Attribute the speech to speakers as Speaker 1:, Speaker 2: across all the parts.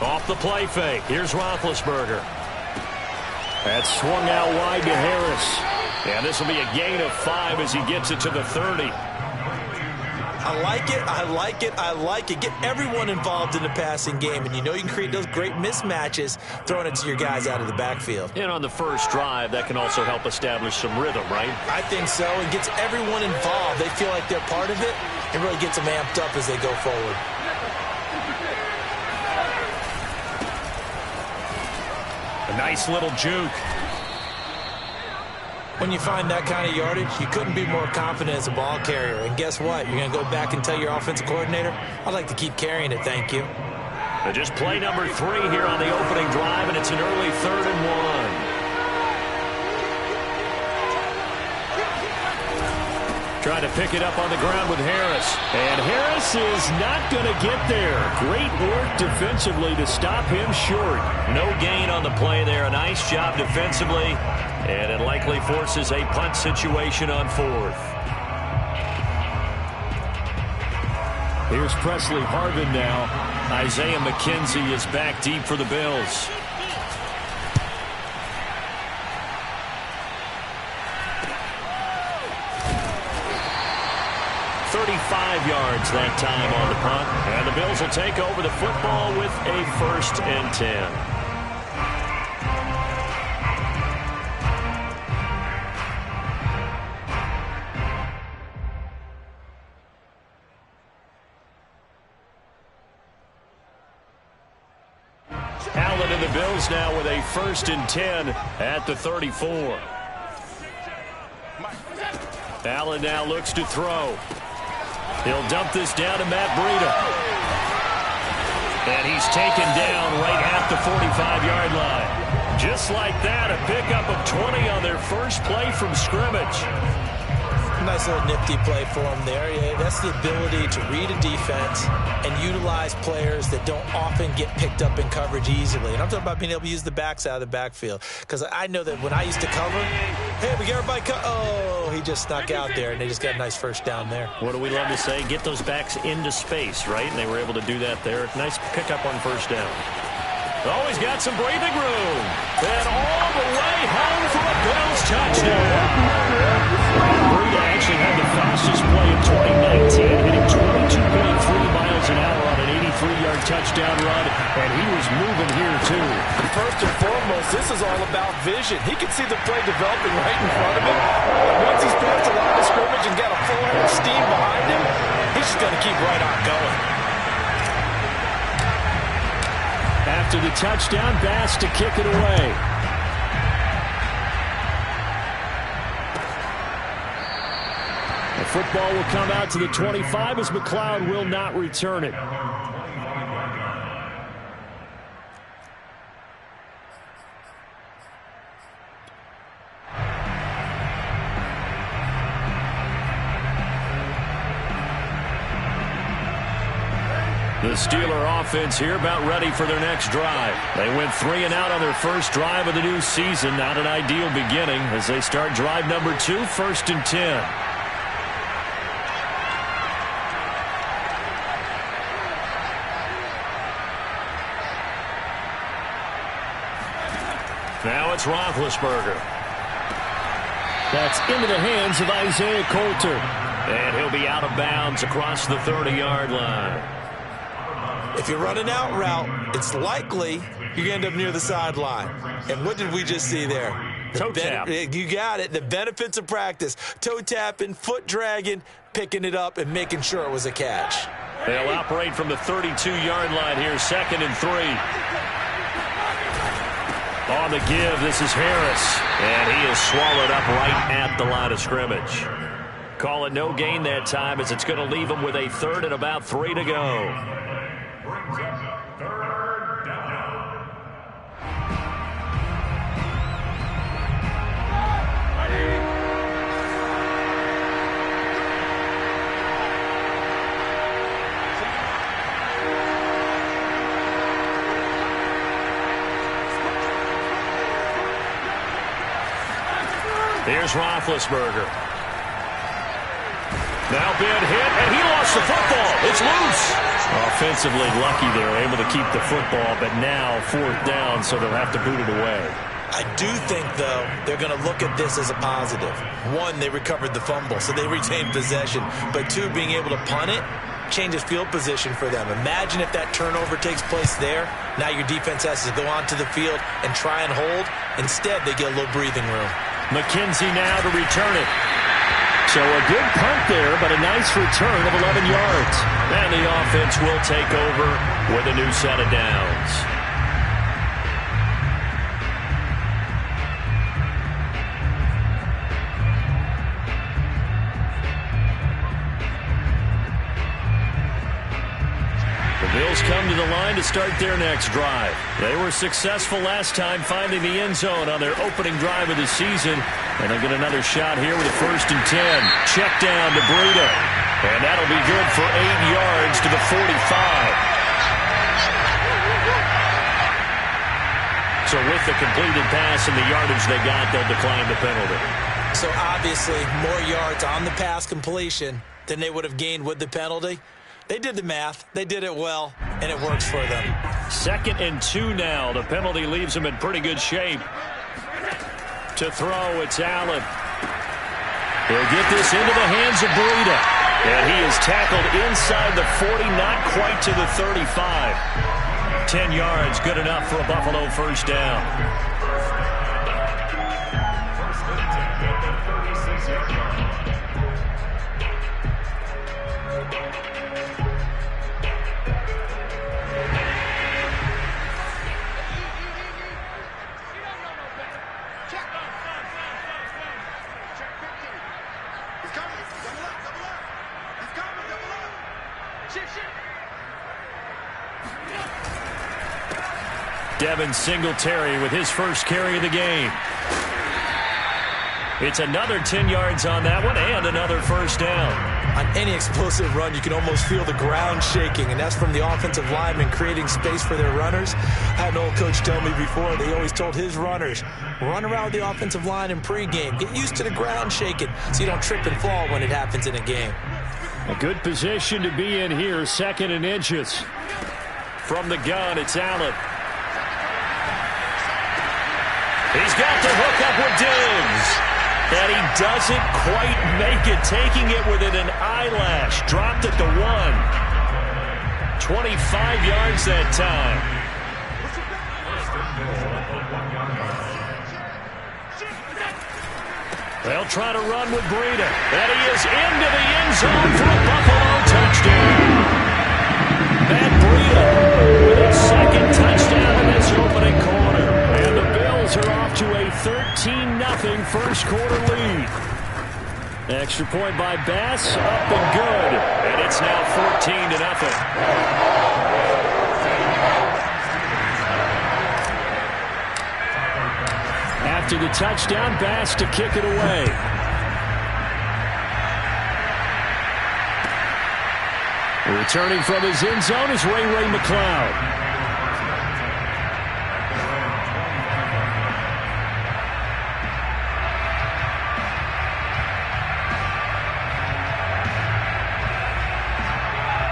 Speaker 1: Off the play fake. Here's Roethlisberger. That's swung out wide to Harris. And this will be a gain of 5 as he gets it to the 30.
Speaker 2: I like it. I like it. I like it. Get everyone involved in the passing game, and you know you can create those great mismatches throwing it to your guys out of the backfield.
Speaker 1: And on the first drive, that can also help establish some rhythm, right?
Speaker 2: I think so. It gets everyone involved. They feel like they're part of it. It really gets them amped up as they go forward.
Speaker 1: A nice little juke.
Speaker 2: When you find that kind of yardage, you couldn't be more confident as a ball carrier. And guess what? You're going to go back and tell your offensive coordinator, I'd like to keep carrying it, thank you.
Speaker 1: Just play number 3 here on the opening drive, and it's an early 3rd and 1. Trying to pick it up on the ground with Harris. And Harris is not going to get there. Great work defensively to stop him short. No gain on the play there. A nice job defensively. And it likely forces a punt situation on 4th. Here's Presley Harvin now. Isaiah McKenzie is back deep for the Bills. Yards that time on the punt. And the Bills will take over the football with a 1st and 10. Allen and the Bills now with a 1st and 10 at the 34. Allen now looks to throw. He'll dump this down to Matt Breida. And he's taken down right at the 45-yard line. Just like that, a pickup of 20 on their first play from scrimmage.
Speaker 2: Nice little nifty play for him there. Yeah, that's the ability to read a defense and utilize players that don't often get picked up in coverage easily. And I'm talking about being able to use the backs out of the backfield. Because I know that when I used to cover, hey, we got everybody oh, he just snuck out there, and they just got a nice first down there.
Speaker 1: What do we love to say? Get those backs into space, right? And they were able to do that there. Nice pickup on first down. Always got some breathing room. And all the way home for a Bills touchdown. Breida actually had the fastest play in 2019, hitting 22.3 miles an hour on an 83-yard touchdown run, and he was moving here too.
Speaker 2: First and foremost, this is all about vision. He can see the play developing right in front of him. And once he's past the line of scrimmage and got a full head of steam behind him, he's just going to keep right on going.
Speaker 1: After the touchdown, Bass to kick it away. The football will come out to the 25 as McLeod will not return it. The Steeler offense here about ready for their next drive. They went 3 and out on their first drive of the new season. Not an ideal beginning as they start drive number 2, 1st and 10. Now it's Roethlisberger. That's into the hands of Isaiah Coulter. And he'll be out of bounds across the 30-yard line.
Speaker 2: If you run an out route, it's likely you're going to end up near the sideline. And what did we just see there?
Speaker 1: Toe tap.
Speaker 2: You got it. The benefits of practice. Toe tapping, foot dragging, picking it up, and making sure it was a catch.
Speaker 1: They'll operate from the 32-yard line here, 2nd and 3. On the give, this is Harris. And he is swallowed up right at the line of scrimmage. Call it no gain that time as it's going to leave him with a 3rd and about 3 to go. Here's Roethlisberger. Now big hit, and he lost the football. It's loose. Offensively lucky they're able to keep the football, but now 4th down, so they'll have to boot it away.
Speaker 2: I do think, though, they're going to look at this as a positive. 1, they recovered the fumble, so they retained possession. But 2, being able to punt it changes field position for them. Imagine if that turnover takes place there. Now your defense has to go onto the field and try and hold. Instead, they get a little breathing room.
Speaker 1: McKenzie now to return it. So a good punt there, but a nice return of 11 yards. And the offense will take over with a new set of downs. Bills come to the line to start their next drive. They were successful last time finding the end zone on their opening drive of the season. And they'll get another shot here with a 1st and 10. Check down to Breida. And that'll be good for 8 yards to the 45. So with the completed pass and the yardage they got, they'll decline the penalty.
Speaker 2: So obviously more yards on the pass completion than they would have gained with the penalty. They did the math. They did it well, and it works for them.
Speaker 1: 2nd and 2 now. The penalty leaves them in pretty good shape. To throw, it's Allen. He'll get this into the hands of Breida. And he is tackled inside the 40, not quite to the 35. 10 yards, good enough for a Buffalo 1st down. Devin Singletary with his first carry of the game. It's another 10 yards on that one and another 1st down.
Speaker 2: On any explosive run, you can almost feel the ground shaking, and that's from the offensive linemen creating space for their runners. I had an old coach tell me before, they always told his runners, run around with the offensive line in pregame. Get used to the ground shaking so you don't trip and fall when it happens in a game.
Speaker 1: A good position to be in here, 2nd and inches. From the gun, it's Allen. He's got the hook up with Diggs. And he doesn't quite make it, taking it within an eyelash. Dropped it to 1. 25 yards that time. They'll try to run with Breida. And he is into the end zone for a Buffalo touchdown. Matt Breida with his 2nd touchdown in this opening quarter. And the Bills are off to a 13-0 first quarter lead. Extra point by Bass, up and good. And it's now 14-0. After the touchdown, Bass to kick it away. Returning from his end zone is Ray McCloud.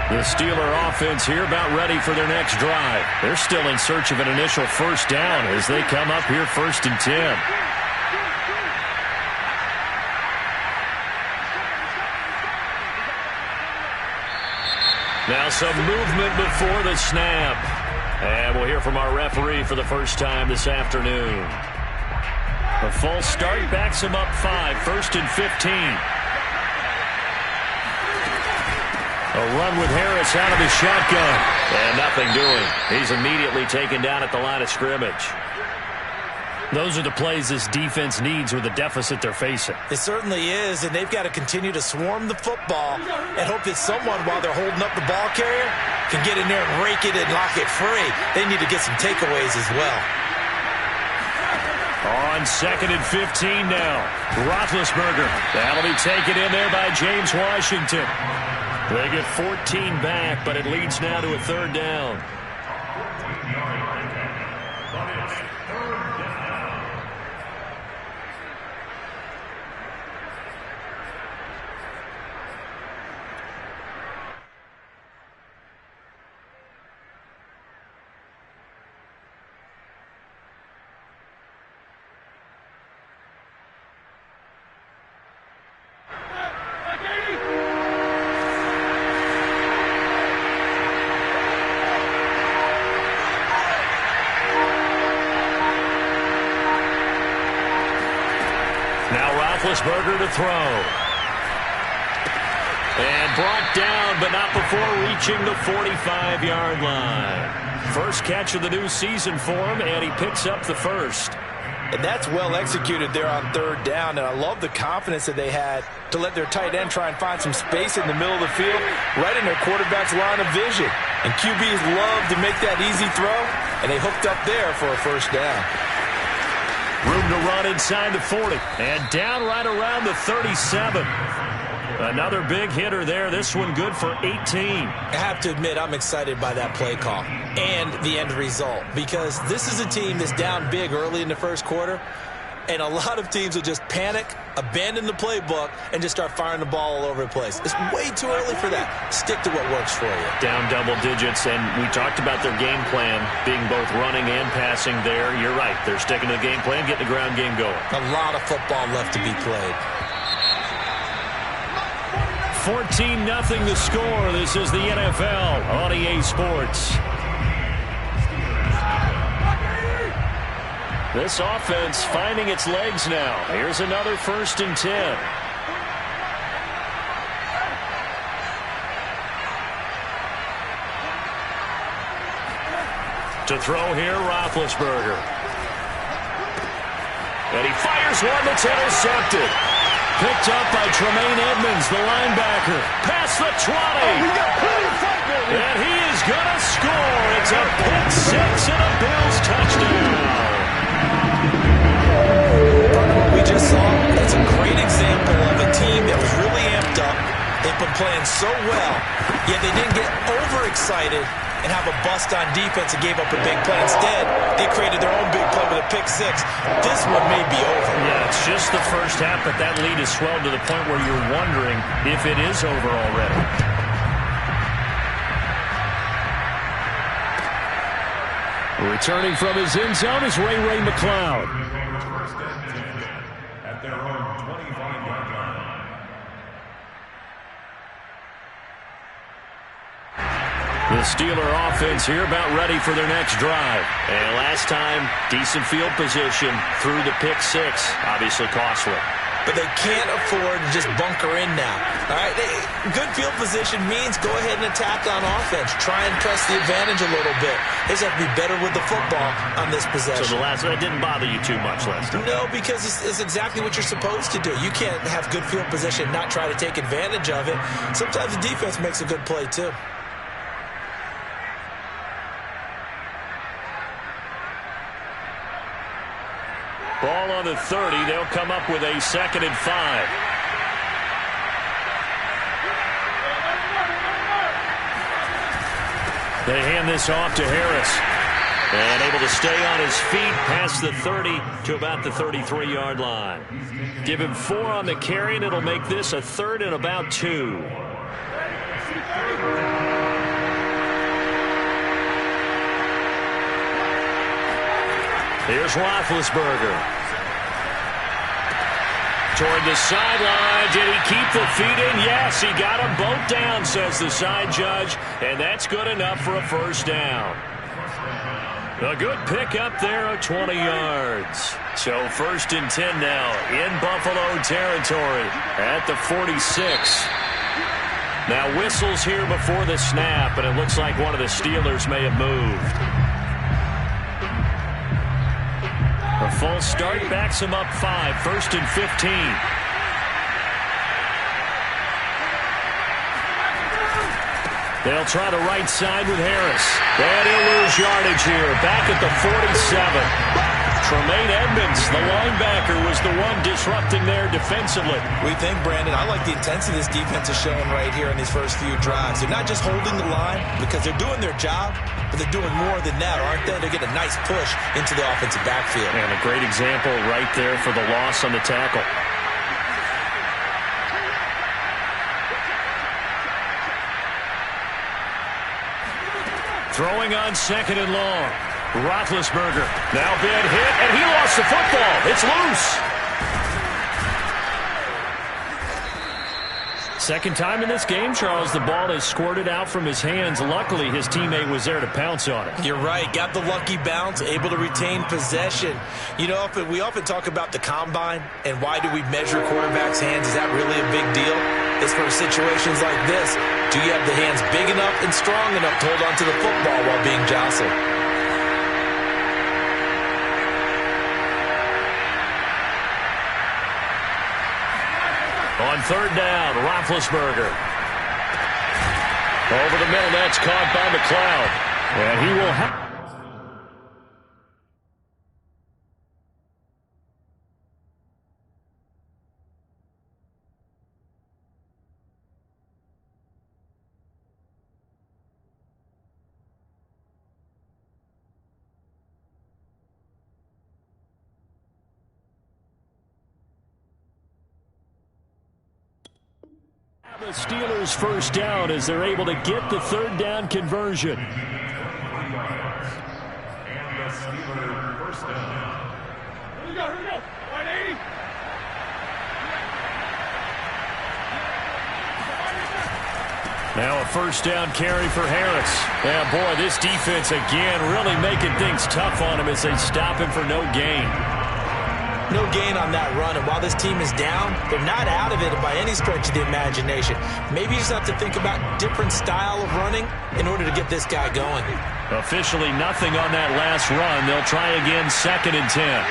Speaker 1: The Steeler offense here about ready for their next drive. They're still in search of an initial 1st down as they come up here 1st and 10. Now some movement before the snap. And we'll hear from our referee for the first time this afternoon. A false start backs him up 5, 1st and 15. A run with Harris out of the shotgun. And nothing doing. He's immediately taken down at the line of scrimmage. Those are the plays this defense needs with the deficit they're facing.
Speaker 2: It certainly is, and they've got to continue to swarm the football and hope that someone, while they're holding up the ball carrier, can get in there and rake it and lock it free. They need to get some takeaways as well.
Speaker 1: On 2nd and 15 now. Roethlisberger. That'll be taken in there by James Washington. They get 14 back, but it leads now to a 3rd down. Roethlisberger to throw. And brought down, but not before reaching the 45-yard line. First catch of the new season for him, and he picks up the first.
Speaker 2: And that's well executed there on third down, and I love the confidence that they had to let their tight end try and find some space in the middle of the field, right in their quarterback's line of vision. And QBs love to make that easy throw, and they hooked up there for a first down.
Speaker 1: Room to run inside the 40, and down right around the 37. Another big hitter there. This one good for 18.
Speaker 2: I have to admit, I'm excited by that play call and the end result, because this is a team that's down big early in the first quarter, and a lot of teams will just panic, abandon the playbook, and just start firing the ball all over the place. It's way too early for that. Stick to what works for you.
Speaker 1: Down double digits, and we talked about their game plan being both running and passing there. You're right. They're sticking to the game plan, getting the ground game going.
Speaker 2: A lot of football left to be played.
Speaker 1: 14-0 the score. This is the NFL on EA Sports. This offense finding its legs now. Here's another 1st and 10. To throw here, Roethlisberger. And he fires one that's intercepted. Picked up by Tremaine Edmonds, the linebacker. Past the 20. And he is going to score. It's a pick six and a Bills touchdown.
Speaker 2: What we just saw, that's a great example of a team that was really amped up. They've been playing so well, yet they didn't get overexcited and have a bust on defense and gave up a big play. Instead, they created their own big play with a pick six. This one may be over.
Speaker 1: Yeah, it's just the first half, but that lead has swelled to the point where you're wondering if it is over already. Returning from his end zone is Ray McCloud.
Speaker 3: At their own 25-yard line.
Speaker 1: The Steeler offense here about ready for their next drive. And last time, decent field position through the pick six. Obviously costly.
Speaker 2: But they can't afford to just bunker in now. All right, good field position means go ahead and attack on offense. Try and press the advantage a little bit. They just have to be better with the football on this possession.
Speaker 1: So the last one didn't bother you too much last time?
Speaker 2: No, because it's exactly what you're supposed to do. You can't have good field position and not try to take advantage of it. Sometimes the defense makes a good play too.
Speaker 1: Ball on the 30. They'll come up with a 2nd and 5. They hand this off to Harris. And able to stay on his feet past the 30 to about the 33-yard line. Give him 4 on the carry, and it'll make this a 3rd and about 2. Here's Roethlisberger. Toward the sideline. Did he keep the feet in? Yes, he got them both down, says the side judge. And that's good enough for a first down. A good pick up there of 20 yards. So 1st and 10 now in Buffalo territory at the 46. Now whistles here before the snap, and it looks like one of the Steelers may have moved. A full start backs him up 5. 1st and 15. They'll try the right side with Harris. And he'll lose yardage here. Back at the 47. Tremaine Edmonds, the linebacker, was the one disrupting there defensively.
Speaker 2: We think, Brandon, I like the intensity this defense is showing right here in these first few drives. They're not just holding the line because they're doing their job, but they're doing more than that, aren't they? They're getting a nice push into the offensive backfield.
Speaker 1: And a great example right there for the loss on the tackle. Throwing on 2nd and long. Roethlisberger now bad hit, and he lost the football. It's loose. second time in this game, Charles, the ball has squirted out from his hands. Luckily, his teammate was there to pounce on it.
Speaker 2: You're right. Got the lucky bounce, able to retain possession. You know, we often talk about the combine and why do we measure quarterbacks' hands. Is that really a big deal? It's for situations like this. Do you have the hands big enough and strong enough to hold onto the football while being jostled?
Speaker 1: On third down, Roethlisberger. Over the middle, that's caught by McLeod. And he will have... The Steelers first down as they're able to get the third down conversion.
Speaker 3: And the Steelers first down.
Speaker 4: Here we go. 180.
Speaker 1: Now a first down carry for Harris. Yeah, boy, this defense again really making things tough on him as they stop him for no gain.
Speaker 2: No gain on that run, and while this team is down, they're not out of it by any stretch of the imagination. Maybe you just have to think about different style of running in order to get this guy going.
Speaker 1: Officially nothing on that last run. They'll try again, 2nd and 10.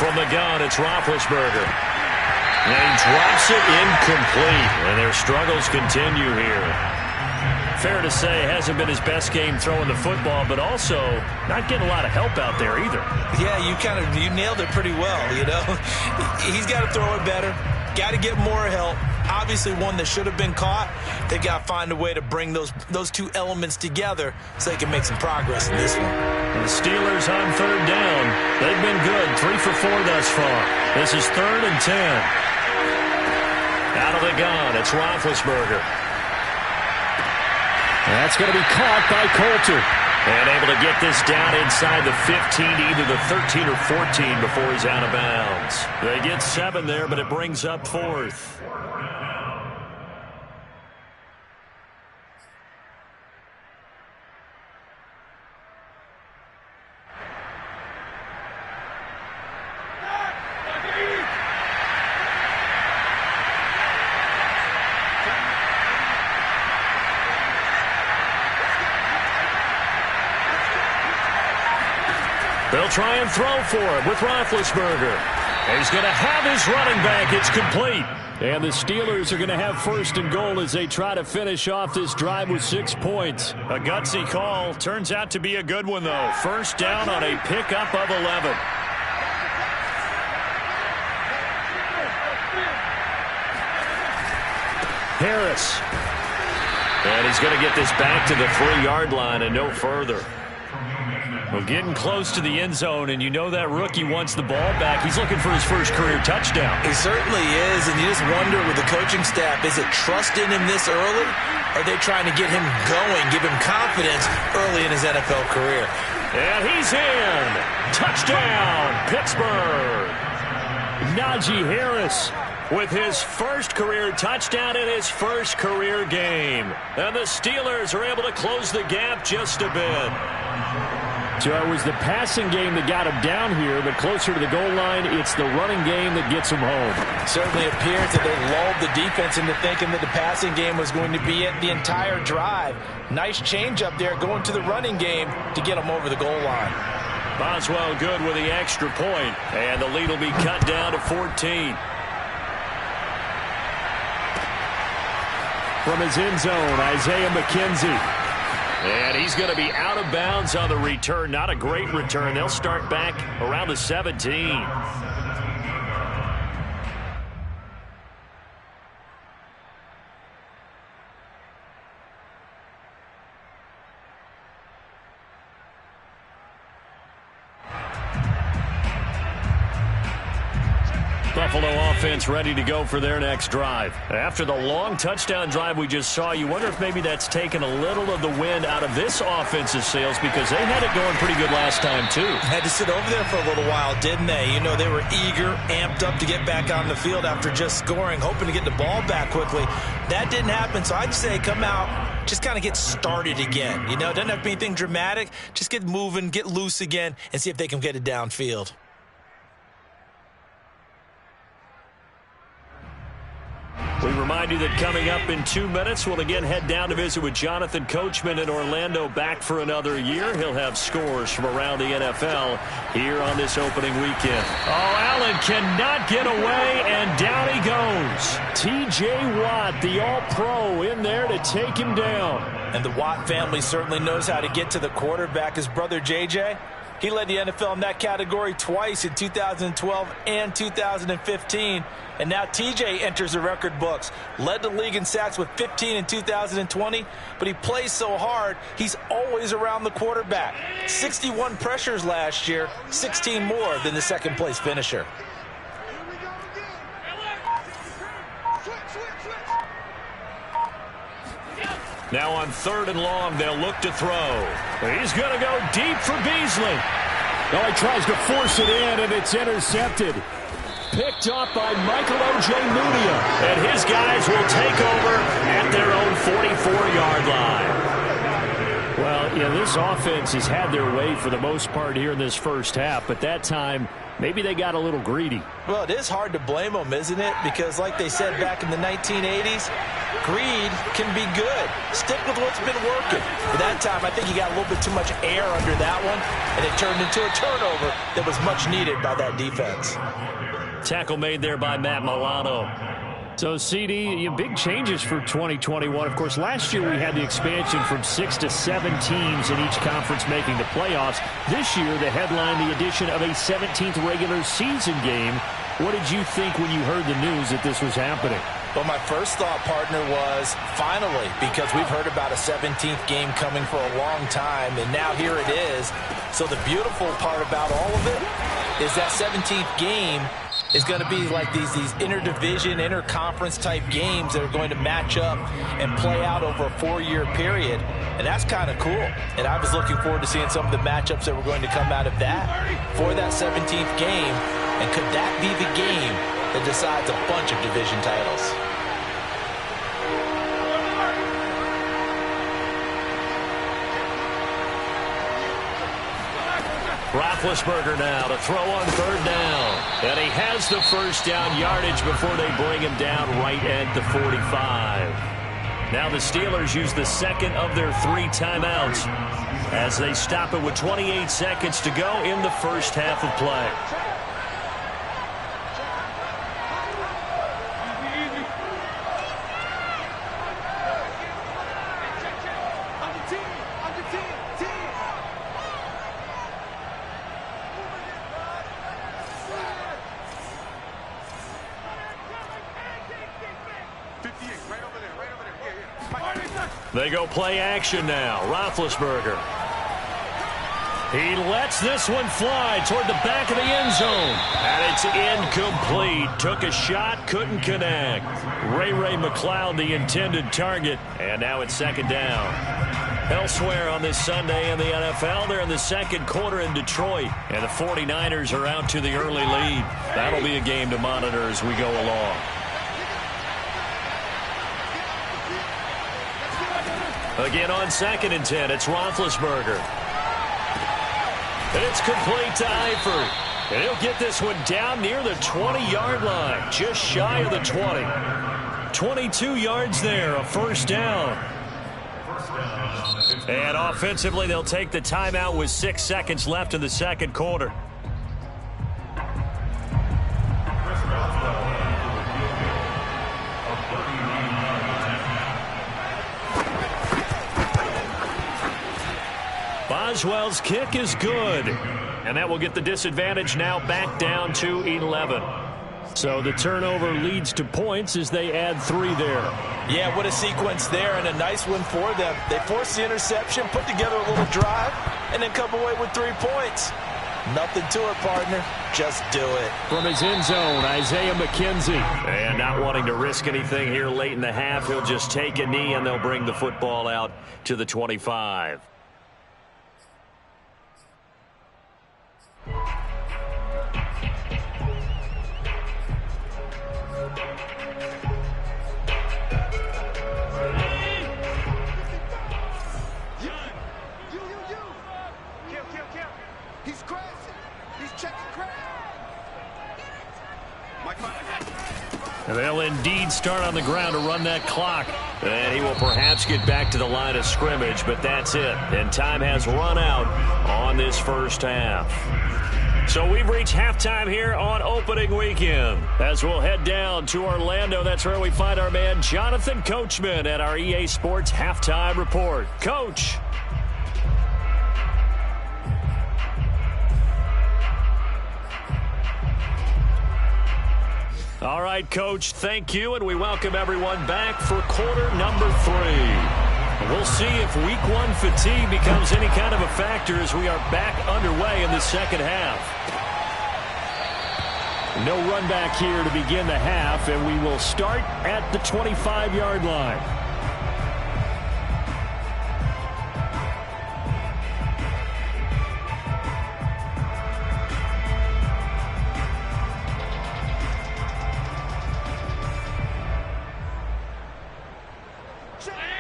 Speaker 1: From the gun, it's Roethlisberger. And he drops it incomplete, and their struggles continue here. Fair to say, hasn't been his best game throwing the football, but also not getting a lot of help out there either.
Speaker 2: Yeah, you nailed it pretty well, you know. He's got to throw it better. Got to get more help. Obviously one that should have been caught. They got to find a way to bring those two elements together so they can make some progress in this one.
Speaker 1: The Steelers on third down. They've been good, 3 for 4 thus far. This is 3rd and 10. Out of the gun, it's Roethlisberger. That's going to be caught by Coulter. And able to get this down inside the 15 to either the 13 or 14 before he's out of bounds. They get 7 there, but it brings up 4th. They'll try and throw for it with Roethlisberger. He's going to have his running back. It's complete. And the Steelers are going to have 1st and goal as they try to finish off this drive with 6 points. A gutsy call. Turns out to be a good one, though. First down on a pickup of 11. Harris. And he's going to get this back to the 3-yard line and no further. Well, getting close to the end zone, and you know that rookie wants the ball back. He's looking for his first career touchdown.
Speaker 2: He certainly is, and you just wonder with the coaching staff, is it trust in him this early? Or are they trying to get him going, give him confidence early in his NFL career?
Speaker 1: And he's in. Touchdown, Pittsburgh. Najee Harris with his first career touchdown in his first career game. And the Steelers are able to close the gap just a bit. So it was the passing game that got him down here, but closer to the goal line, it's the running game that gets him home.
Speaker 2: Certainly appears that they lulled the defense into thinking that the passing game was going to be it the entire drive. Nice change up there going to the running game to get them over the goal line.
Speaker 1: Boswell good with the extra point, and the lead will be cut down to 14. From his end zone, Isaiah McKenzie. And he's going to be out of bounds on the return. Not a great return. They'll start back around the 17. Buffalo offense ready to go for their next drive. After the long touchdown drive we just saw, you wonder if maybe that's taken a little of the wind out of this offense's sails, because they had it going pretty good last time too.
Speaker 2: Had to sit over there for a little while, didn't they? You know, they were eager, amped up to get back on the field after just scoring, hoping to get the ball back quickly. That didn't happen, so I'd say come out, just kind of get started again. You know, it doesn't have to be anything dramatic. Just get moving, get loose again, and see if they can get it downfield.
Speaker 1: We remind you that coming up in 2 minutes, we'll again head down to visit with Jonathan Coachman in Orlando, back for another year. He'll have scores from around the NFL here on this opening weekend. Oh, Allen cannot get away, and down he goes. T.J. Watt, the All-Pro, in there to take him down.
Speaker 2: And the Watt family certainly knows how to get to the quarterback. His brother J.J., he led the NFL in that category twice in 2012 and 2015. And now TJ enters the record books. Led the league in sacks with 15 in 2020. But he plays so hard, he's always around the quarterback. 61 pressures last year, 16 more than the second-place finisher.
Speaker 1: Now on 3rd and long, they'll look to throw. He's going to go deep for Beasley.
Speaker 5: Oh, he tries to force it in, and it's intercepted. Picked up by Michael O.J. Mudia.
Speaker 1: And his guys will take over at their own 44-yard line. Well, yeah, this offense has had their way for the most part here in this first half, but that time, maybe they got a little greedy.
Speaker 2: Well, it is hard to blame them, isn't it? Because like they said back in the 1980s, greed can be good. Stick with what's been working. But that time, I think you got a little bit too much air under that one, and it turned into a turnover that was much needed by that defense.
Speaker 1: Tackle made there by Matt Milano. So, CD, big changes for 2021. Of course, last year we had the expansion from 6 to 7 teams in each conference making the playoffs. This year, the headline, the addition of a 17th regular season game. What did you think when you heard the news that this was happening?
Speaker 2: Well, my first thought, partner, was finally, because we've heard about a 17th game coming for a long time, and now here it is. So the beautiful part about all of it is that 17th game is going to be like these interdivision, interconference type games that are going to match up and play out over a 4-year period. And that's kind of cool. And I was looking forward to seeing some of the matchups that were going to come out of that for that 17th game. And could that be the game that decides a bunch of division titles?
Speaker 1: Roethlisberger now to throw on 3rd down. And he has the first down yardage before they bring him down right at the 45. Now the Steelers use the second of their 3 timeouts as they stop it with 28 seconds to go in the first half of play. They go play action now. Roethlisberger. He lets this one fly toward the back of the end zone. And it's incomplete. Took a shot, couldn't connect. Ray McLeod, the intended target. And now it's 2nd down. Elsewhere on this Sunday in the NFL, they're in the 2nd quarter in Detroit. And the 49ers are out to the early lead. That'll be a game to monitor as we go along. Again on 2nd and 10, it's Roethlisberger. And it's complete to Eifert. And he'll get this one down near the 20-yard line, just shy of the 20. 22 yards there, a first down. And offensively, they'll take the timeout with 6 seconds left in the 2nd quarter. Boswell's kick is good. And that will get the disadvantage now back down to 11. So the turnover leads to points as they add 3 there.
Speaker 2: Yeah, what a sequence there, and a nice one for them. They forced the interception, put together a little drive, and then come away with 3 points. Nothing to it, partner. Just do it.
Speaker 5: From his end zone, Isaiah McKenzie.
Speaker 1: And not wanting to risk anything here late in the half, he'll just take a knee and they'll bring the football out to the 25. And they'll indeed start on the ground to run that clock. And he will perhaps get back to the line of scrimmage, but that's it. And time has run out on this first half. So we've reached halftime here on opening weekend. As we'll head down to Orlando, that's where we find our man Jonathan Coachman at our EA Sports Halftime Report. Coach. All right, Coach, thank you, and we welcome everyone back for quarter number 3. We'll see if week 1 fatigue becomes any kind of a factor as we are back underway in the second half. No run back here to begin the half, and we will start at the 25-yard line.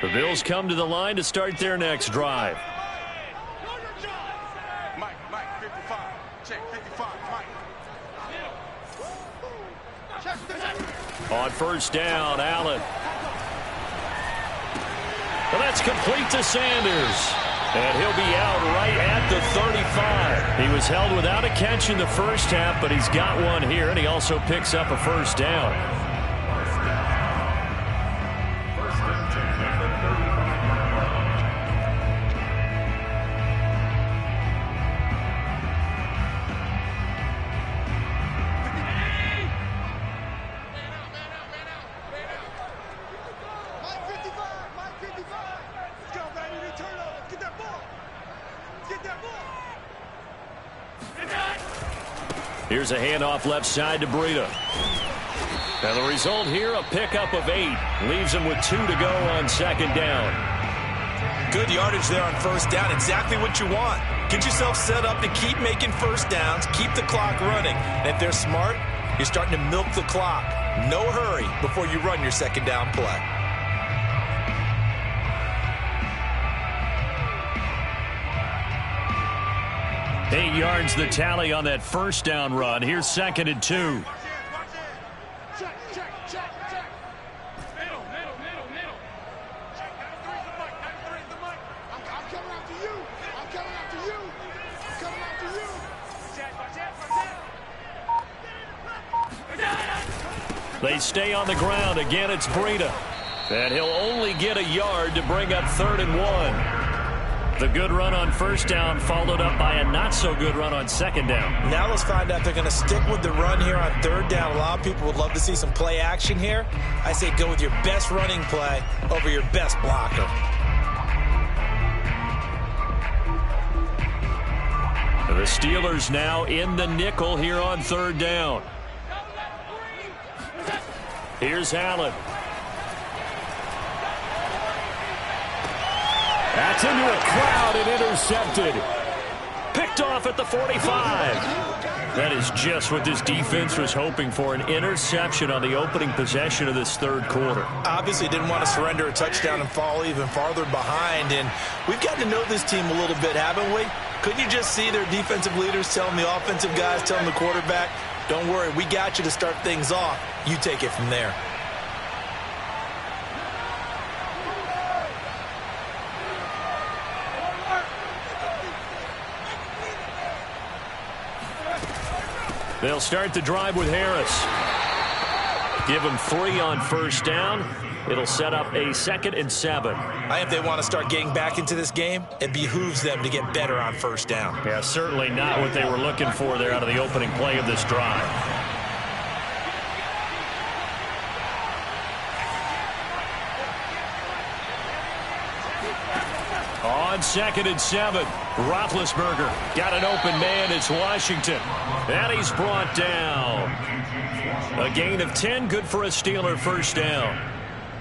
Speaker 1: The Bills come to the line to start their next drive.
Speaker 4: Mike, 55. Check, 55, Mike.
Speaker 1: On first down, Allen. Well, that's complete to Sanders. And he'll be out right at the 35. He was held without a catch in the first half, but he's got one here, and he also picks up a first down. Here's a handoff left side to Breida. And the result here, a pickup of 8. Leaves him with 2 to go on second down.
Speaker 2: Good yardage there on first down. Exactly what you want. Get yourself set up to keep making first downs, keep the clock running. And if they're smart, you're starting to milk the clock. No hurry before you run your second down play.
Speaker 1: Eight yards the tally on that first down run. Here's second and 2.
Speaker 4: Check. Middle. Check, 93's the mic. I'm coming after you. Check.
Speaker 1: They stay on the ground. Again, it's Breida. And he'll only get a yard to bring up 3rd and 1. The good run on first down followed up by a not-so-good run on second down.
Speaker 2: Now let's find out if they're going to stick with the run here on 3rd down. A lot of people would love to see some play action here. I say go with your best running play over your best blocker.
Speaker 1: The Steelers now in the nickel here on 3rd down. Here's Allen.
Speaker 5: That's into a crowd and intercepted.
Speaker 1: Picked off at the 45. That is just what this defense was hoping for, an interception on the opening possession of this 3rd quarter.
Speaker 2: Obviously didn't want to surrender a touchdown and fall even farther behind. And we've gotten to know this team a little bit, haven't we? Couldn't you just see their defensive leaders telling the offensive guys, telling the quarterback, don't worry, we got you to start things off. You take it from there.
Speaker 1: They'll start the drive with Harris. Give him 3 on first down. It'll set up a 2nd and 7.
Speaker 2: I think if they want to start getting back into this game, it behooves them to get better on first down.
Speaker 1: Yeah, certainly not what they were looking for there out of the opening play of this drive. On On 2nd and 7, Roethlisberger got an open man. It's Washington. And he's brought down. A gain of 10, good for a Steeler first down.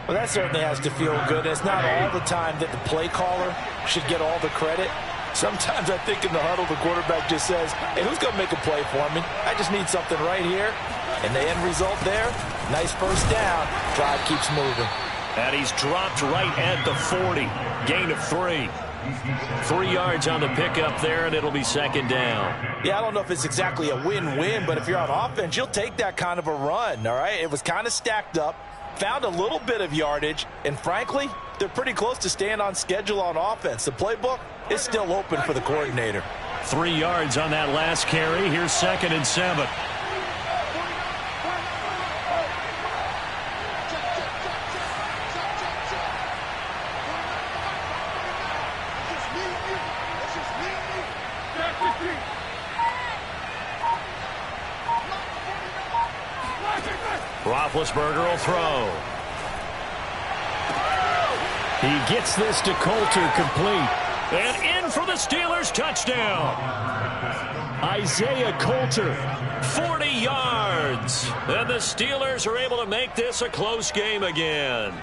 Speaker 2: Well, that certainly has to feel good. It's not all the time that the play caller should get all the credit. Sometimes I think in the huddle, the quarterback just says, hey, who's going to make a play for me? I just need something right here. And the end result there, nice first down. Drive keeps moving.
Speaker 1: And he's dropped right at the 40. Gain of 3. 3 yards on the pickup there, and it'll be 2nd down.
Speaker 2: Yeah, I don't know if it's exactly a win-win, but if you're on offense, you'll take that kind of a run, all right? It was kind of stacked up, found a little bit of yardage, and frankly, they're pretty close to staying on schedule on offense. The playbook is still open for the coordinator.
Speaker 1: 3 yards on that last carry. Here's 2nd and 7. Roethlisberger will throw.
Speaker 5: He gets this to Coulter, complete.
Speaker 1: And in for the Steelers, touchdown.
Speaker 5: Isaiah Coulter.
Speaker 1: 40 yards. And the Steelers are able to make this a close game again.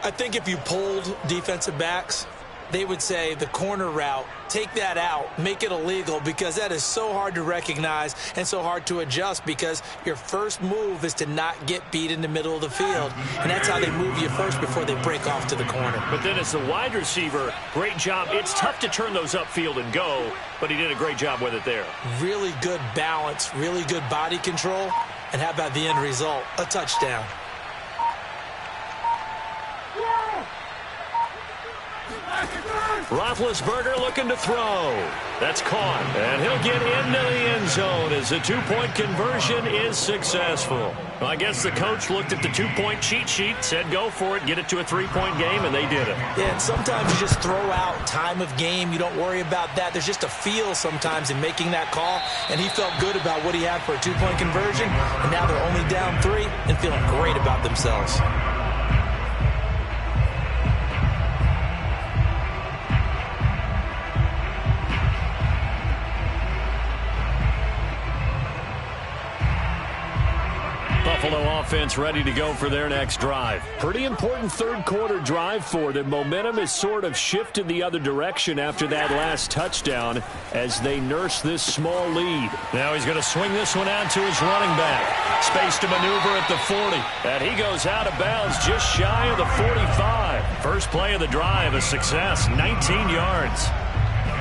Speaker 2: I think if you polled defensive backs, they would say the corner route, take that out, make it illegal, because that is so hard to recognize and so hard to adjust, because your first move is to not get beat in the middle of the field. And that's how they move you first before they break off to the corner.
Speaker 1: But then as the wide receiver, great job. It's tough to turn those upfield and go, but he did a great job with it there.
Speaker 2: Really good balance, really good body control. And how about the end result? A touchdown.
Speaker 1: Roethlisberger looking to throw. That's caught. And he'll get into the end zone as the 2-point conversion is successful. Well, I guess the coach looked at the 2-point cheat sheet, said go for it, get it to a 3-point game, and they did it.
Speaker 2: Yeah, and sometimes you just throw out time of game. You don't worry about that. There's just a feel sometimes in making that call, and he felt good about what he had for a 2-point conversion, and now they're only down 3 and feeling great about themselves.
Speaker 1: Buffalo offense ready to go for their next drive.
Speaker 5: Pretty important third-quarter drive for them. Momentum has sort of shifted the other direction after that last touchdown as they nurse this small lead.
Speaker 1: Now he's going to swing this one out to his running back. Space to maneuver at the 40. And he goes out of bounds just shy of the 45. First play of the drive, a success, 19 yards.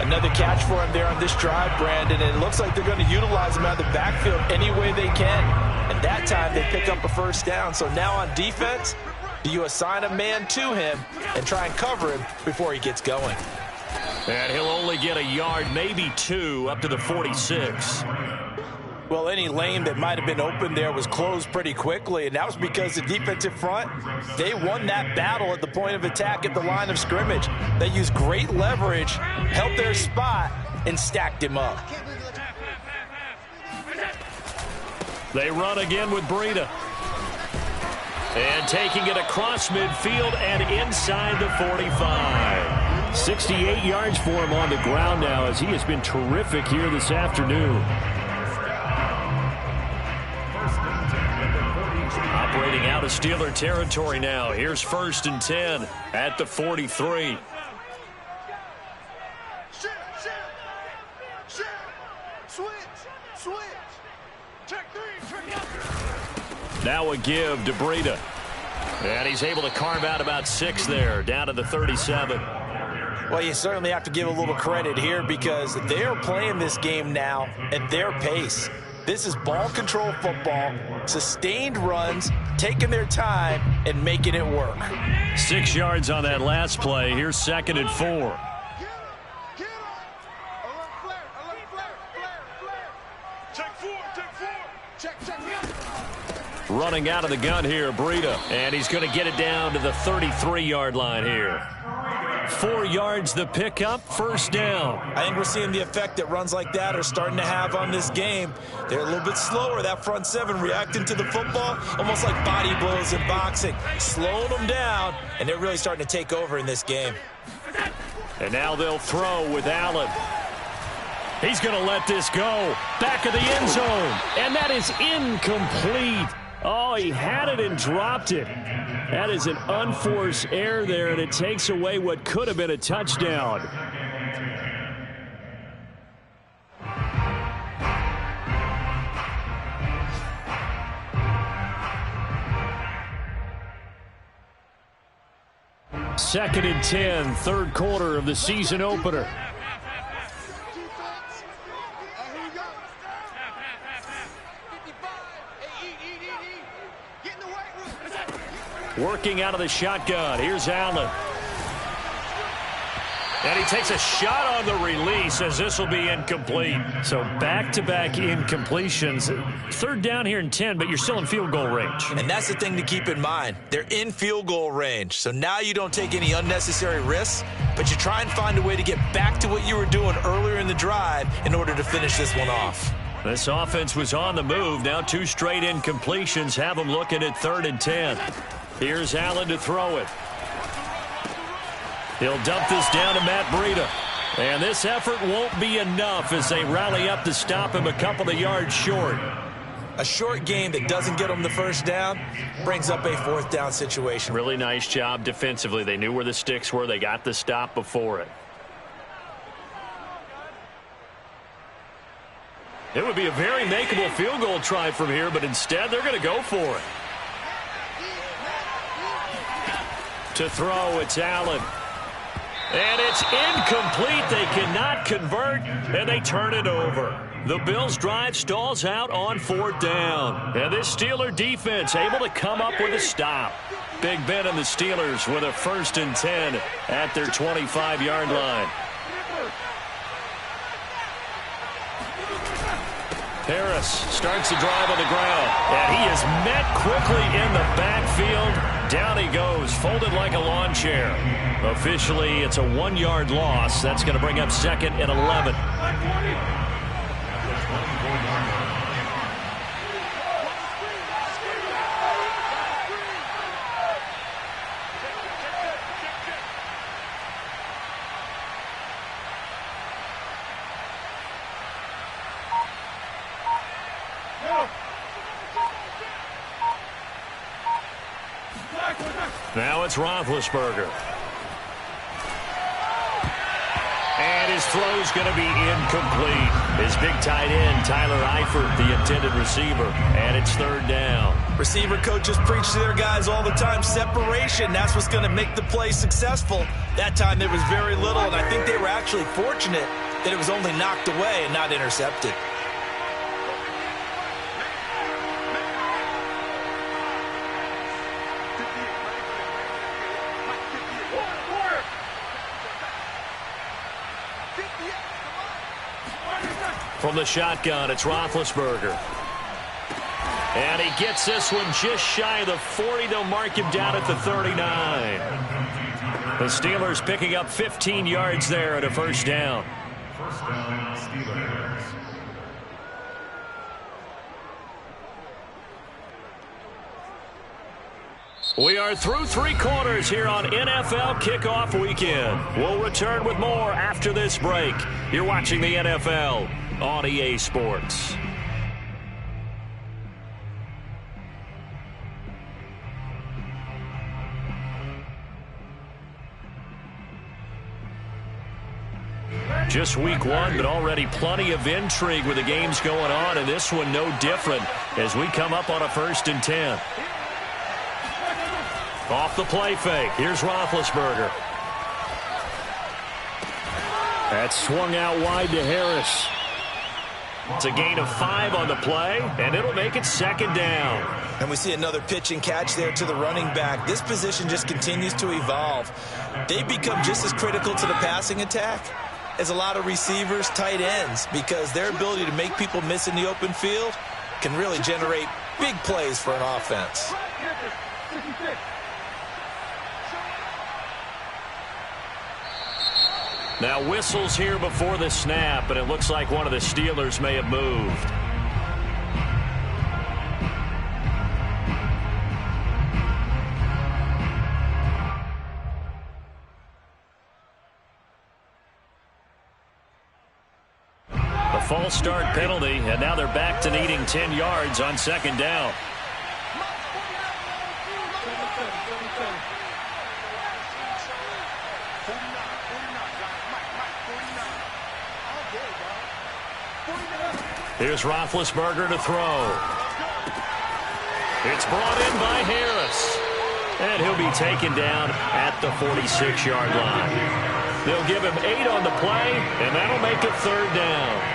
Speaker 2: Another catch for him there on this drive, Brandon, and it looks like they're going to utilize him out of the backfield any way they can. And that time they pick up a first down. So now on defense, do you assign a man to him and try and cover him before he gets going?
Speaker 1: And he'll only get a yard, maybe 2, up to the 46.
Speaker 2: Well, any lane that might have been open there was closed pretty quickly, and that was because the defensive front, they won that battle at the point of attack at the line of scrimmage. They used great leverage, held their spot, and stacked him up.
Speaker 1: They run again with Breida. And taking it across midfield and inside the 45.
Speaker 5: 68 yards for him on the ground now as he has been terrific here this afternoon.
Speaker 1: Operating out of Steeler territory now. Here's 1st and 10 at the 43. Now a give to Breida. And he's able to carve out about 6 there, down to the 37.
Speaker 2: Well, you certainly have to give a little credit here because they are playing this game now at their pace. This is ball control football, sustained runs, taking their time and making it work.
Speaker 1: 6 yards on that last play. Here's 2nd and 4. Running out of the gun here, Breida. And he's going to get it down to the 33-yard line here. 4 yards the pickup, first down.
Speaker 2: I think we're seeing the effect that runs like that are starting to have on this game. They're a little bit slower, that front seven reacting to the football, almost like body blows in boxing, slowing them down, and they're really starting to take over in this game.
Speaker 5: And now they'll throw with Allen. He's going to let this go. Back of the end zone. And that is incomplete. Oh, he had it and dropped it. That is an unforced error there, and it takes away what could have been a touchdown. Second and 10, third quarter of the season opener. Working out of the shotgun. Here's Allen. And he takes a shot on the release as this will be incomplete. So back-to-back incompletions. Third down here in 10, but you're still in field goal range.
Speaker 2: And that's the thing to keep in mind. They're in field goal range. So now you don't take any unnecessary risks, but you try and find a way to get back to what you were doing earlier in the drive in order to finish this one off.
Speaker 5: This offense was on the move. Now 2 straight incompletions have them looking at 3rd and 10. Here's Allen to throw it. He'll dump this down to Matt Breida. And this effort won't be enough as they rally up to stop him a couple of yards short.
Speaker 2: A short game that doesn't get them the first down brings up a 4th down situation.
Speaker 5: Really nice job defensively. They knew where the sticks were. They got the stop before it. It would be a very makeable field goal try from here, but instead they're going to go for it. To throw, it's Allen. And it's incomplete. They cannot convert, and they turn it over. The Bills' drive stalls out on 4th down. And this Steeler defense able to come up with a stop. Big Ben and the Steelers with a 1st and 10 at their 25-yard line. Harris starts the drive on the ground, and he is met quickly in the backfield. Down he goes, folded like a lawn chair. Officially, it's a 1-yard loss. That's going to bring up 2nd and 11. Now it's Roethlisberger. And his throw's going to be incomplete. His big tight end, Tyler Eifert, the intended receiver. And it's 3rd down.
Speaker 2: Receiver coaches preach to their guys all the time. Separation, that's what's going to make the play successful. That time there was very little, and I think they were actually fortunate that it was only knocked away and not intercepted.
Speaker 5: From the shotgun, it's Roethlisberger. And he gets this one just shy of the 40. They'll mark him down at the 39. The Steelers picking up 15 yards there at a 1st down.
Speaker 3: 1st down, Steelers.
Speaker 5: We are through 3 quarters here on NFL Kickoff Weekend. We'll return with more after this break. You're watching the NFL on EA Sports. Just week 1, but already plenty of intrigue with the games going on, and this one no different as we come up on a 1st and 10. Off the play fake. Here's Roethlisberger. That's swung out wide to Harris. It's a gain of 5 on the play, and it'll make it 2nd down.
Speaker 2: And we see another pitch and catch there to the running back. This position just continues to evolve. They've become just as critical to the passing attack as a lot of receivers, tight ends, because their ability to make people miss in the open field can really generate big plays for an offense.
Speaker 5: Now whistles here before the snap, and it looks like one of the Steelers may have moved. false start penalty, and now they're back to needing 10 yards on second down. Here's Roethlisberger to throw. It's brought in by Harris. And he'll be taken down at the 46-yard line. They'll give him 8 on the play, and that'll make it third down.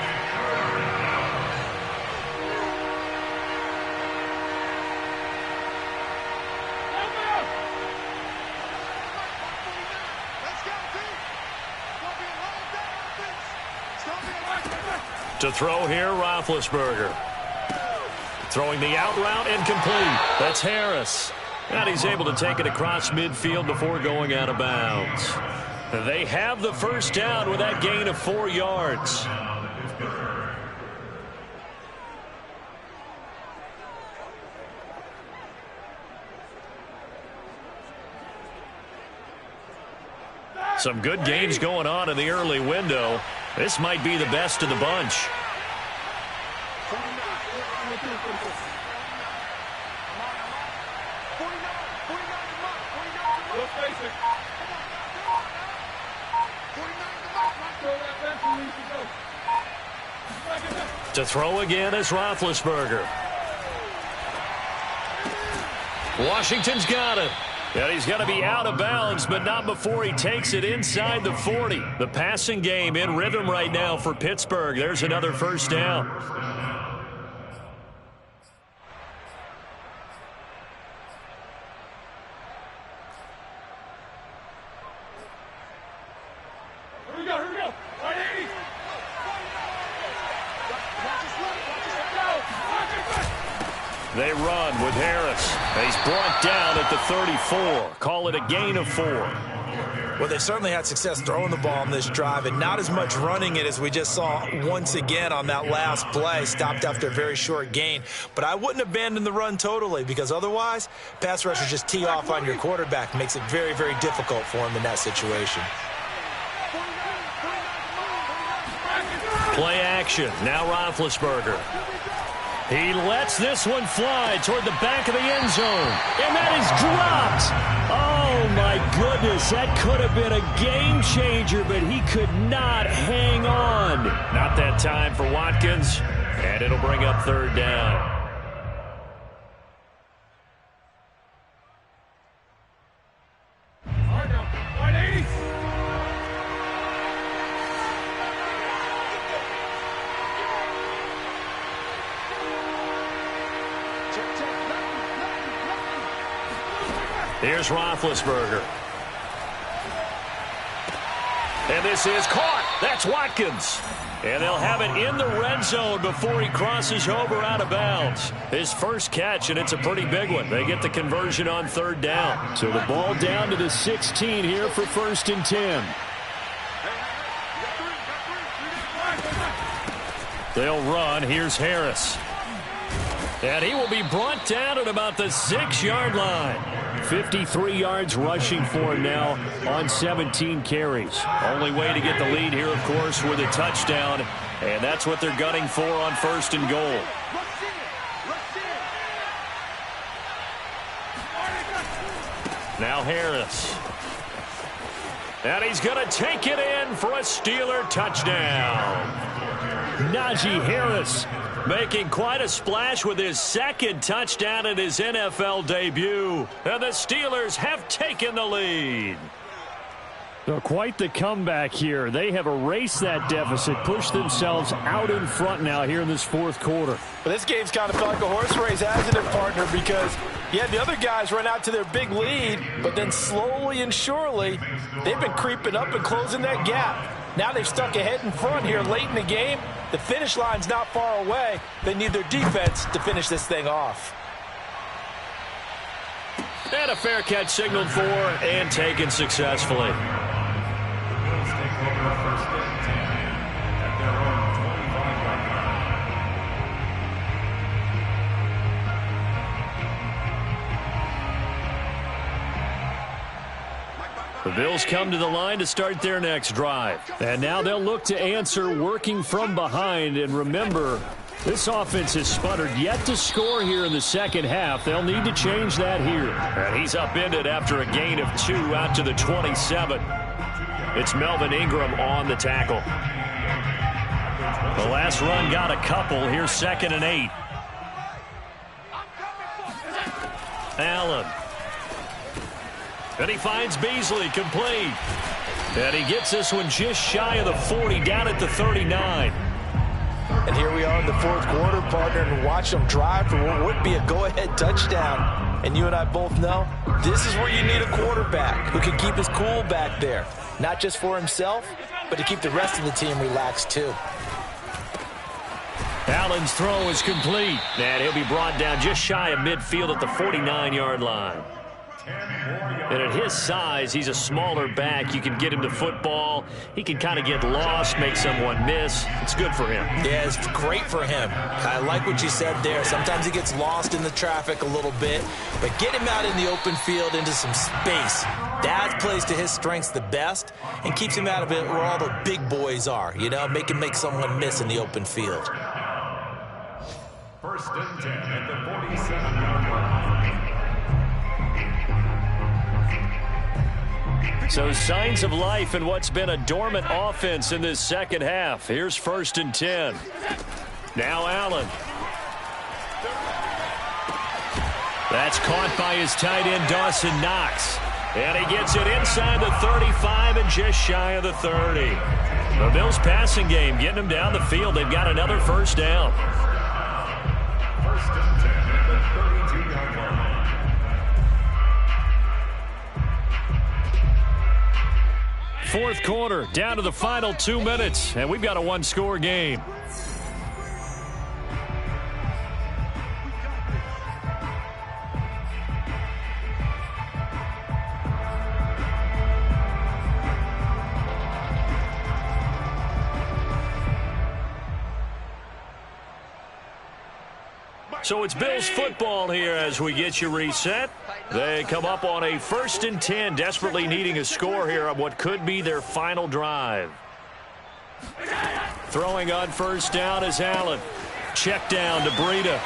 Speaker 5: To throw here, Roethlisberger. Throwing the out route incomplete. That's Harris. And he's able to take it across midfield before going out of bounds. They have the first down with that gain of 4 yards. Some good games going on in the early window. This might be the best of the bunch. To throw again is Roethlisberger. Washington's got it. And he's going to be out of bounds, but not before he takes it inside the 40. The passing game in rhythm right now for Pittsburgh. There's another first down. They run with Harris. He's brought down at the 34. Call it a gain of 4.
Speaker 2: Well, they certainly had success throwing the ball on this drive, and not as much running it as we just saw once again on that last play. Stopped after a very short gain. But I wouldn't abandon the run totally, because otherwise, pass rushers just tee off on your quarterback. Makes it very, very difficult for him in that situation.
Speaker 5: Play action. Now Roethlisberger. He lets this one fly toward the back of the end zone. And that is dropped. Oh, my goodness. That could have been a game changer, but he could not hang on. Not that time for Watkins. And it'll bring up third down. Here's Roethlisberger. And this is caught. That's Watkins. And they'll have it in the red zone before he crosses over out of bounds. His first catch, and it's a pretty big one. They get the conversion on third down. So the ball down to the 16 here for 1st and 10. They'll run. Here's Harris. And he will be brought down at about the 6-yard line. 53 yards rushing for him now on 17 carries. Only way to get the lead here, of course, with a touchdown. And that's what they're gunning for on 1st and goal. Now Harris. And he's going to take it in for a Steeler touchdown. Najee Harris making quite a splash with his second touchdown in his NFL debut. And the Steelers have taken the lead. So quite the comeback here. They have erased that deficit, pushed themselves out in front now here in this 4th quarter.
Speaker 2: But this game's kind of felt like a horse race, hasn't it, partner? Because, yeah, the other guys run out to their big lead, but then slowly and surely, they've been creeping up and closing that gap. Now they've stuck ahead in front here late in the game. The finish line's not far away. They need their defense to finish this thing off.
Speaker 5: And a fair catch signaled for and taken successfully.
Speaker 3: Bills take over 1st and 10 at their own 25-yard line.
Speaker 5: The Bills come to the line to start their next drive. And now they'll look to answer working from behind. And remember, this offense has sputtered yet to score here in the second half. They'll need to change that here. And he's upended after a gain of 2 out to the 27. It's Melvin Ingram on the tackle. The last run got a couple. Here's 2nd and 8. Allen. And he finds Beasley complete. And he gets this one just shy of the 40, down at the 39.
Speaker 2: And here we are in the fourth quarter, partner, and watch them drive for what would be a go-ahead touchdown. And you and I both know this is where you need a quarterback who can keep his cool back there. Not just for himself, but to keep the rest of the team relaxed too.
Speaker 5: Allen's throw is complete. And he'll be brought down just shy of midfield at the 49-yard line. And at his size, he's a smaller back. You can get him the football. He can kind of get lost, make someone miss. It's good for him.
Speaker 2: Yeah, it's great for him. I like what you said there. Sometimes he gets lost in the traffic a little bit, but get him out in the open field into some space. That plays to his strengths the best and keeps him out of it where all the big boys are. You know, make him make someone miss in the open field.
Speaker 3: 1st and 10 at the 47-yard line.
Speaker 5: So signs of life in what's been a dormant offense in this second half. Here's 1st and 10. Now Allen. That's caught by his tight end, Dawson Knox. And he gets it inside the 35 and just shy of the 30. The Bills passing game getting them down the field. They've got another 1st down.
Speaker 3: 1st and 10 at the 32-yard line.
Speaker 5: Fourth quarter, down to the final 2 minutes, and we've got a one-score game. So it's Bills football here as we get you reset. They come up on a 1st and 10, desperately needing a score here on what could be their final drive. Throwing on 1st down is Allen. Check down to Breida.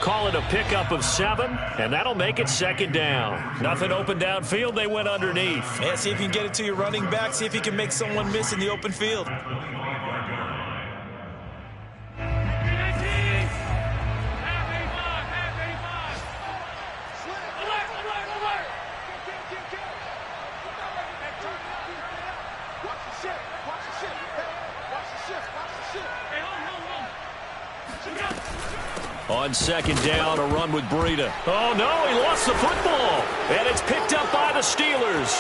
Speaker 5: Call it a pickup of 7, and that'll make it 2nd down. Nothing open downfield. They went underneath.
Speaker 2: Yeah, see if you can get it to your running back. See if you can make someone miss in the open field.
Speaker 5: On 2nd down, a run with Breida. Oh, no, he lost the football. And it's picked up by the Steelers.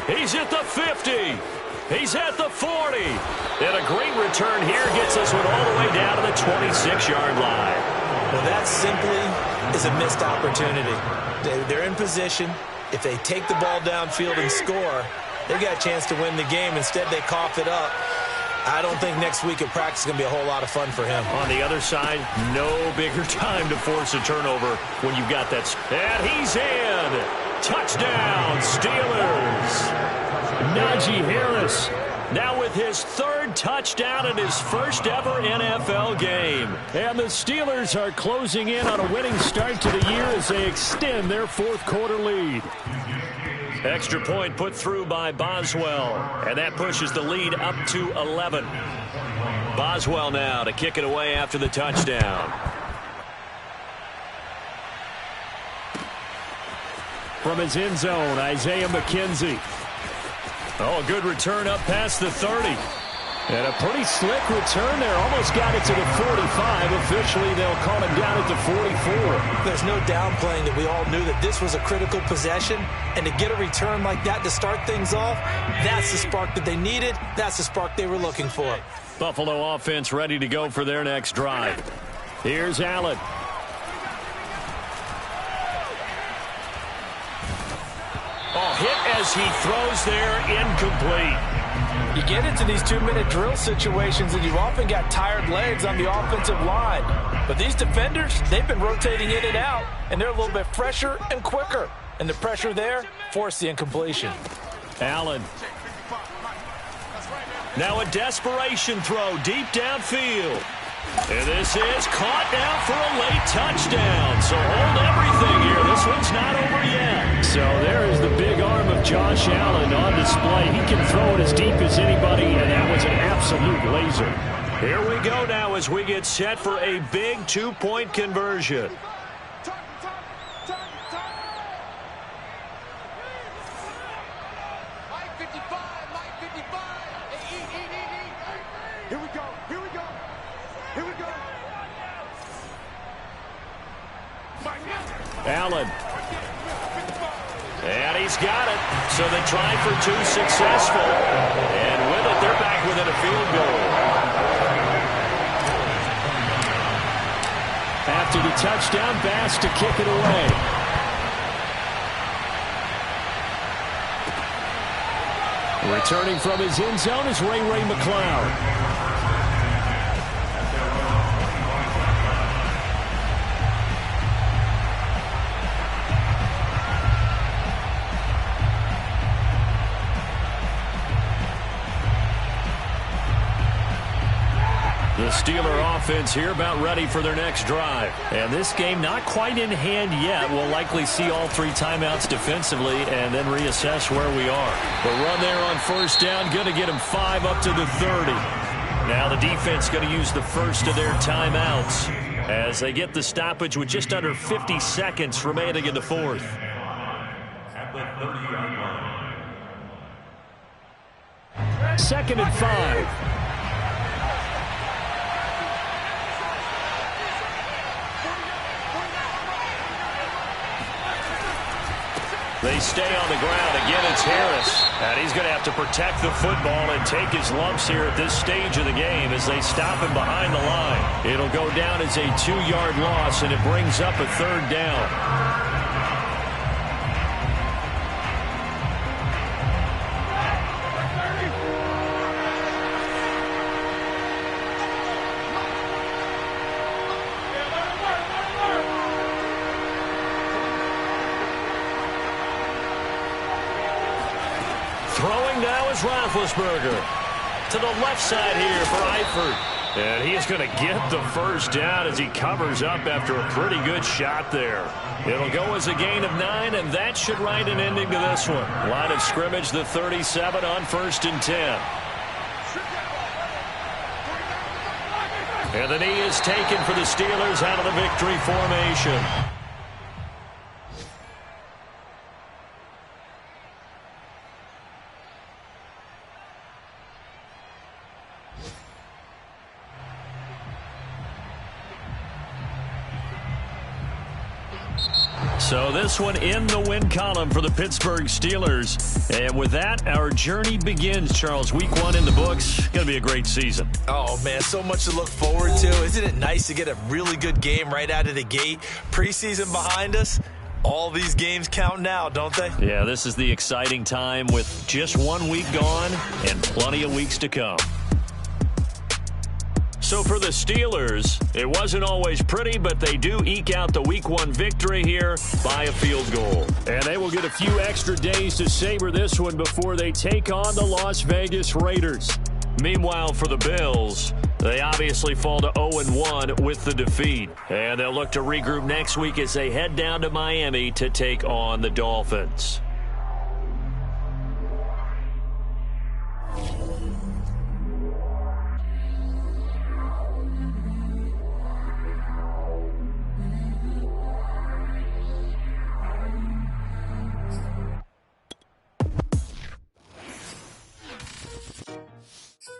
Speaker 5: He's at the 50. He's at the 40. And a great return here gets this one all the way down to the 26-yard line.
Speaker 2: Well, that simply is a missed opportunity. They're in position. If they take the ball downfield and score, they got a chance to win the game. Instead, they coughed it up. I don't think next week at practice is going to be a whole lot of fun for him.
Speaker 5: On the other side, no bigger time to force a turnover when you've got that. And he's in. Touchdown, Steelers. Najee Harris now with his 3rd touchdown in his 1st ever NFL game. And the Steelers are closing in on a winning start to the year as they extend their 4th quarter lead. Extra point put through by Boswell, and that pushes the lead up to 11. Boswell now to kick it away after the touchdown. From his end zone, Isaiah McKenzie. Oh, good return up past the 30. And a pretty slick return there. Almost got it to the 45. Officially, they'll call him down at the 44.
Speaker 2: There's no downplaying that we all knew that this was a critical possession. And to get a return like that to start things off, that's the spark that they needed. That's the spark they were looking for.
Speaker 5: Buffalo offense ready to go for their next drive. Here's Allen. Oh, hit as he throws there, incomplete.
Speaker 2: You get into these 2-minute drill situations and you've often got tired legs on the offensive line. But these defenders, they've been rotating in and out, and they're a little bit fresher and quicker. And the pressure there forced the incompletion.
Speaker 5: Allen. Now a desperation throw deep downfield. And this is caught now for a late touchdown. So hold everything here. This one's not over yet. So there is the big arm of Josh Allen on display. He can throw it as deep as anybody, and that was an absolute laser. Here we go now as we get set for a big 2-point conversion. Allen. And he's got it. So they try for 2 successful. And with it, they're back within a field goal. After the touchdown, Bass to kick it away. Returning from his end zone is Ray McCloud. The Steeler offense here about ready for their next drive. And this game not quite in hand yet. We'll likely see all 3 timeouts defensively and then reassess where we are. The run there on first down, going to get them 5 up to the 30. Now the defense going to use the first of their timeouts as they get the stoppage with just under 50 seconds remaining in the fourth.
Speaker 3: At the 30-yard line.
Speaker 5: 2nd and 5. They stay on the ground. Again, it's Harris. And he's going to have to protect the football and take his lumps here at this stage of the game as they stop him behind the line. It'll go down as a 2-yard loss, and it brings up a 3rd down. Throwing now is Roethlisberger. To the left side here for Eifert. And he's going to get the first down as he covers up after a pretty good shot there. It'll go as a gain of 9, and that should write an ending to this one. Line of scrimmage, the 37 on 1st and 10. And the knee is taken for the Steelers out of the victory formation. So this one in the win column for the Pittsburgh Steelers. And with that, our journey begins, Charles. Week 1 in the books. Going to be a great season.
Speaker 2: Oh, man, so much to look forward to. Isn't it nice to get a really good game right out of the gate? Preseason behind us. All these games count now, don't they?
Speaker 5: Yeah, this is the exciting time with just 1 week gone and plenty of weeks to come. So for the Steelers, it wasn't always pretty, but they do eke out the Week 1 victory here by a field goal. And they will get a few extra days to savor this one before they take on the Las Vegas Raiders. Meanwhile, for the Bills, they obviously fall to 0-1 with the defeat. And they'll look to regroup next week as they head down to Miami to take on the Dolphins.